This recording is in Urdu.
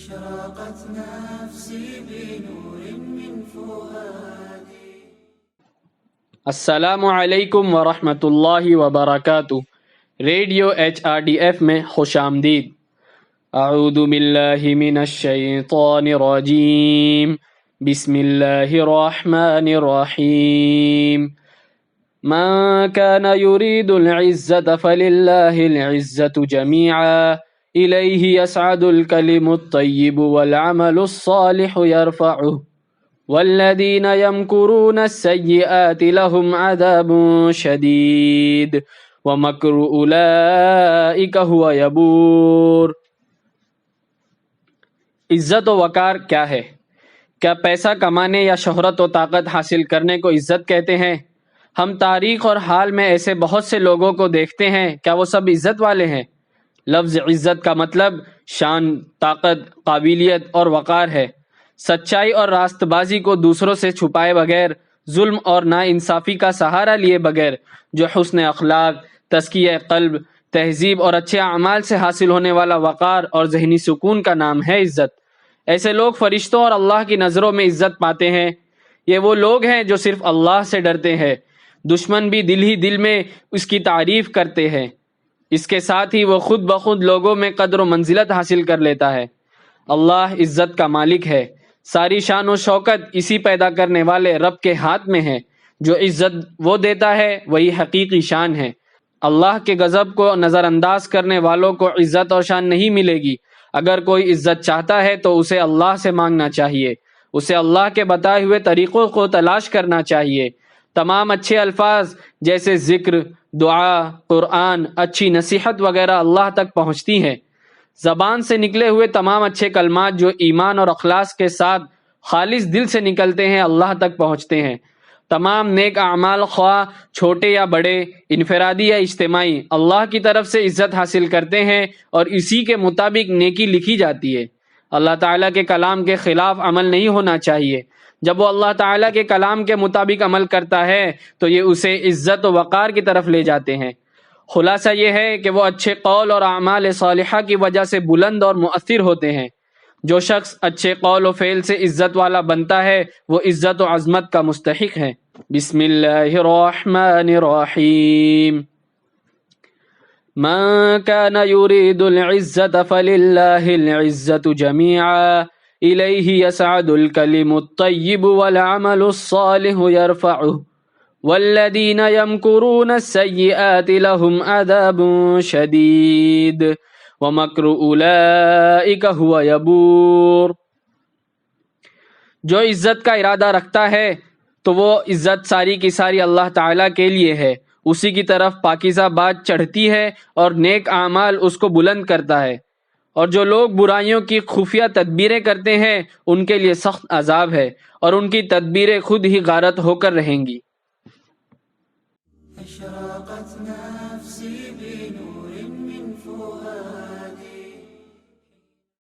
أشرقت نفسي بنور من فؤادي. السلام علیکم ورحمۃ اللہ وبرکاتہ. ریڈیو HRDF میں خوش آمدید. اعوذ باللہ من الشیطان الرجیم. بسم اللہ الرحمن الرحیم. من كان يريد العزة فلله العزة جميعا إليه يسعد الكلم الطيب والعمل الصالح يرفعه والذين يمكرون السيئات لهم عذاب شديد ومكر أولئك هو يبور. عزت و وقار کیا ہے؟ کیا پیسہ کمانے یا شہرت و طاقت حاصل کرنے کو عزت کہتے ہیں؟ ہم تاریخ اور حال میں ایسے بہت سے لوگوں کو دیکھتے ہیں. کیا وہ سب عزت والے ہیں؟ لفظ عزت کا مطلب شان، طاقت، قابلیت اور وقار ہے. سچائی اور راست بازی کو دوسروں سے چھپائے بغیر، ظلم اور ناانصافی کا سہارا لیے بغیر، جو حسن اخلاق، تزکیہ قلب، تہذیب اور اچھے اعمال سے حاصل ہونے والا وقار اور ذہنی سکون کا نام ہے عزت. ایسے لوگ فرشتوں اور اللہ کی نظروں میں عزت پاتے ہیں. یہ وہ لوگ ہیں جو صرف اللہ سے ڈرتے ہیں. دشمن بھی دل ہی دل میں اس کی تعریف کرتے ہیں. اس کے ساتھ ہی وہ خود بخود لوگوں میں قدر و منزلت حاصل کر لیتا ہے. اللہ عزت کا مالک ہے. ساری شان و شوکت اسی پیدا کرنے والے رب کے ہاتھ میں ہے. جو عزت وہ دیتا ہے وہی حقیقی شان ہے. اللہ کے غضب کو نظر انداز کرنے والوں کو عزت اور شان نہیں ملے گی. اگر کوئی عزت چاہتا ہے تو اسے اللہ سے مانگنا چاہیے. اسے اللہ کے بتائے ہوئے طریقوں کو تلاش کرنا چاہیے. تمام اچھے الفاظ جیسے ذکر، دعا، قرآن، اچھی نصیحت وغیرہ اللہ تک پہنچتی ہیں. زبان سے نکلے ہوئے تمام اچھے کلمات جو ایمان اور اخلاص کے ساتھ خالص دل سے نکلتے ہیں اللہ تک پہنچتے ہیں. تمام نیک اعمال خواہ چھوٹے یا بڑے، انفرادی یا اجتماعی، اللہ کی طرف سے عزت حاصل کرتے ہیں اور اسی کے مطابق نیکی لکھی جاتی ہے. اللہ تعالیٰ کے کلام کے خلاف عمل نہیں ہونا چاہیے. جب وہ اللہ تعالیٰ کے کلام کے مطابق عمل کرتا ہے تو یہ اسے عزت و وقار کی طرف لے جاتے ہیں. خلاصہ یہ ہے کہ وہ اچھے قول اور اعمال صالحہ کی وجہ سے بلند اور مؤثر ہوتے ہیں. جو شخص اچھے قول و فعل سے عزت والا بنتا ہے وہ عزت و عظمت کا مستحق ہے. بسم اللہ الرحمن الرحیم. من كان يريد العزة فلله العزة جميعا إليه يسعد الكلم الطيب والعمل الصالح يرفعه والذين يمكرون السيئات لهم عذاب شديد ومكر أولئك هو يبور. جو عزت کا ارادہ رکھتا ہے تو وہ عزت ساری کی ساری اللہ تعالیٰ کے لیے ہے. اسی کی طرف پاکیزہ بات چڑھتی ہے اور نیک اعمال اس کو بلند کرتا ہے. اور جو لوگ برائیوں کی خفیہ تدبیریں کرتے ہیں ان کے لیے سخت عذاب ہے اور ان کی تدبیریں خود ہی غارت ہو کر رہیں گی. أشرقت نفسي بنور من فؤادي.